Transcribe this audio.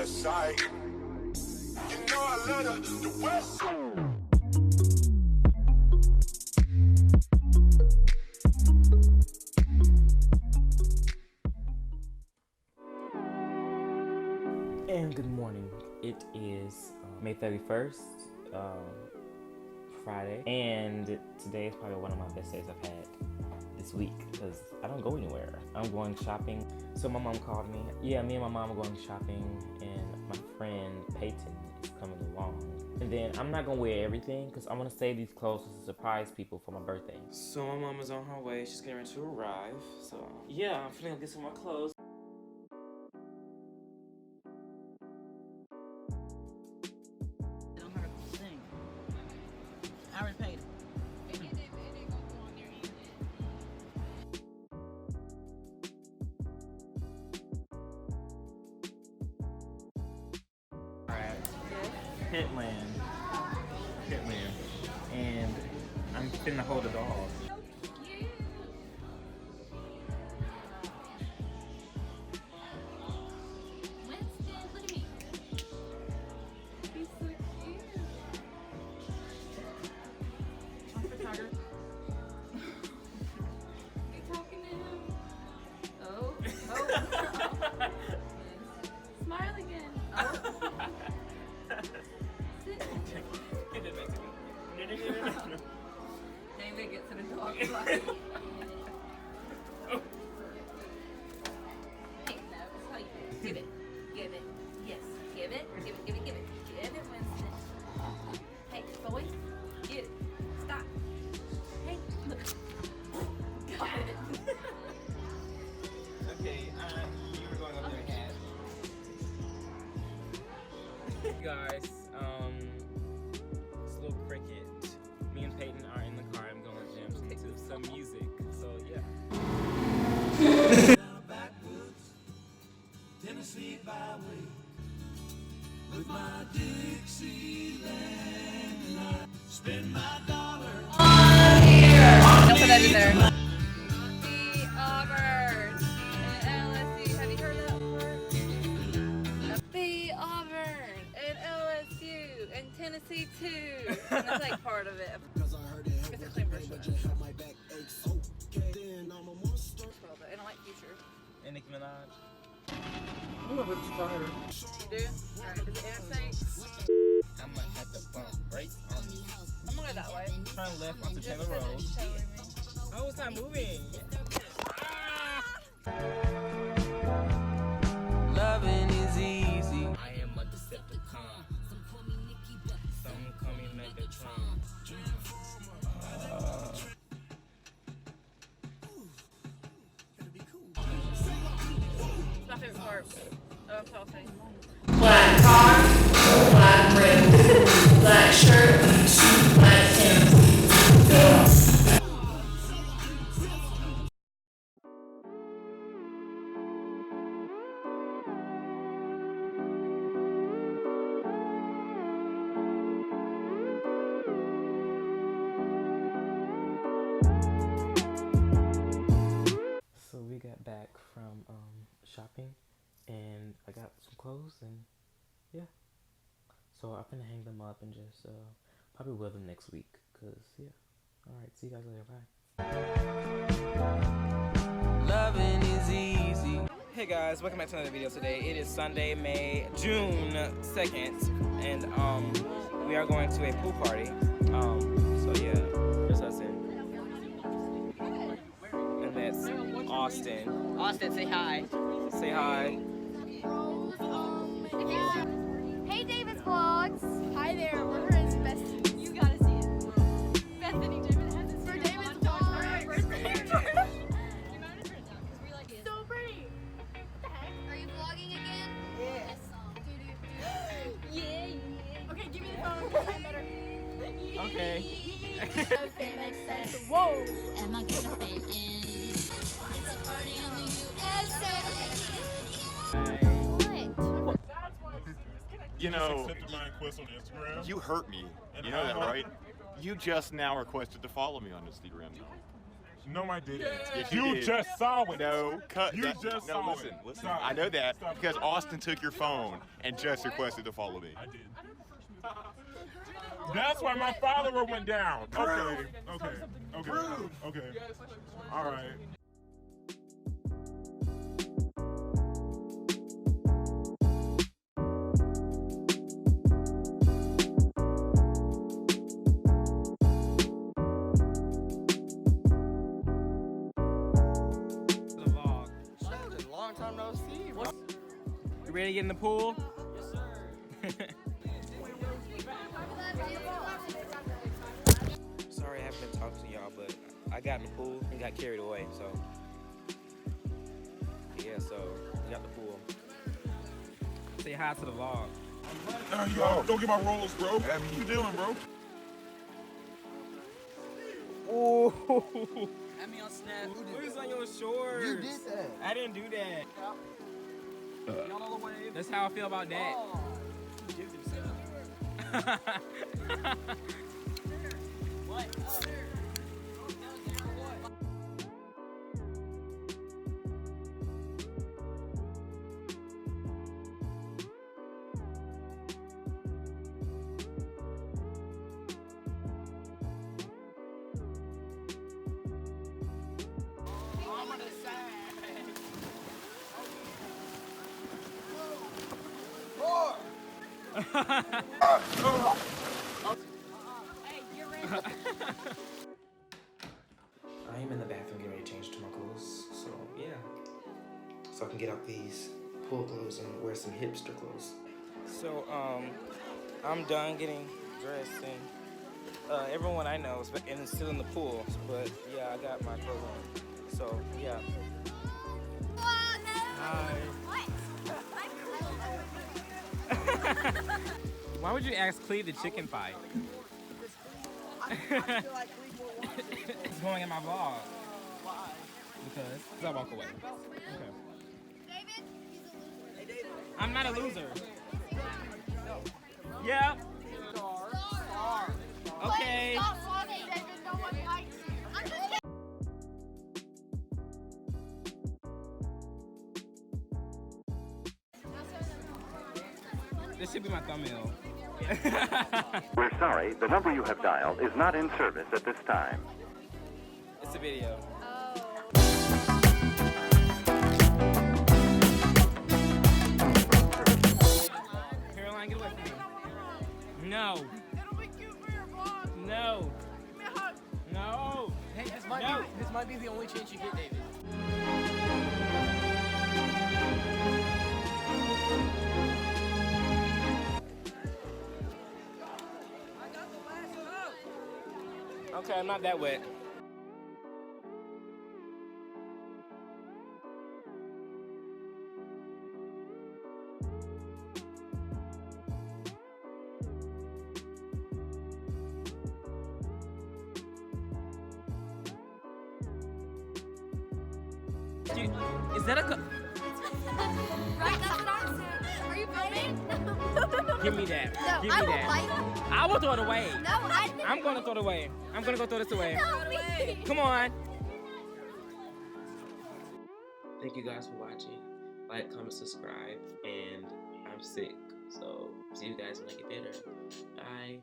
west side. You know I love the west side. And good morning. It is May 31st, Friday, and today is probably one of my best days I've had this week because I don't go anywhere. I'm going shopping. So my mom called me. Yeah, me and my mom are going shopping, and my friend Peyton is coming along. And then I'm not gonna wear everything because I'm gonna save these clothes to surprise people for my birthday. So my mom is on her way. She's getting ready to arrive. So yeah, I'm finna get some more clothes. I already paid it. Alright. Hitland. And I'm finna hold it all. Smile again. David, get to the dog. Hey, no, it's how you give it. Give it. Yes. Give it. Give it. Give it. Give it. Give it, Winston. Hey, boy. Get it. Stop. Hey, look. Got it. Okay, you were going up there, cat. Guys, it's a little cricket. Me and Peyton are in the car. I'm going to jam to some music. So yeah. Tennessee byway with my Dixieland and I spend my dollar. Don't put that in there. The Auburn and LSU. Have you heard that word? The Auburn and LSU and Tennessee too. And that's like part of it. It's a clean version. I don't like Future. And Nicki Minaj. You do? Alright, is it interstate? I'm gonna have to bump brakes on me. I'm gonna go that way. Turn left onto Taylor Road. Finish telling me. Oh, it's not moving. Loving is easy. I am a Decepticon. Some call me Megatron. It's my favorite part of Chelsea. Black car, black rim, black shirt, black pants. So we got back from shopping, and I got some clothes, and yeah. So I'm gonna hang them up and just probably wear them next week, cause yeah. All right, see you guys later. Bye. Loving is easy. Hey guys, welcome back to another video today. It is Sunday, June 2nd, and we are going to a pool party. So yeah, there's us in. And that's Austin. Austin, say hi. Say hi. Hey, David's Vlogs. Hi there, we're his besties. You gotta see it. Bethany David has it for David's vlog. So pretty. What the heck? Are you vlogging again? Yes. Yeah. Okay, give me the phone. Cause I'm better. Okay. Okay, makes sense. Whoa. Am I gonna fit in? It's a party in the USA. You know, Accepted my request on Instagram. you hurt me. You know that, right? You just now requested to follow me on Instagram. No, I didn't. Yes, you did. just saw it. No, cut. You just no, saw listen, it. listen. Stop I it. know that Stop it. because Austin took your phone and just requested to follow me. I did. That's why my follower went down. Okay. Okay. All right. The vlog. Long time no see. You ready to get in the pool? Sorry I haven't been talking to y'all, but I got in the pool and got carried away, so. Yeah, so we got the pool. Say hi to the vlog. Yo, don't get my rolls, bro. What you doing, bro? Ooh. Add me on Snap. What is on your shorts? You did that. I didn't do that. Y'all know the wave. That's how I feel about that. Oh. He gives himself. What? I am in the bathroom getting ready to change to my clothes, so yeah. So I can get out these pool clothes and wear some hipster clothes. So, I'm done getting dressed and everyone I know is still in the pool, but yeah, I got my clothes on. So, yeah. Hi. Why would you ask Cleve the chicken fight? It's going in my vlog. Why? Because I walk away. Okay. David, he's a loser. I'm not a loser. Yeah. Okay. Stop vlogging, David. No one likes you. I'm just kidding. This should be my thumbnail. We're sorry, the number you have dialed is not in service at this time. It's a video. Caroline, get away from me. No. It'll be cute for your vlog. No. Give me a hug. No. Hey, this might be the only chance you get, David. Okay, I'm not that wet. Is that a Right, that's what I'm saying. Are you filming? Give me that. No, Give I me will that. bite. I will throw it away. No, I didn't. I'm gonna throw it away. I'm gonna go throw this away. No, me. Come on. Thank you guys for watching. Like, comment, subscribe, and I'm sick. So see you guys when I get better. Bye.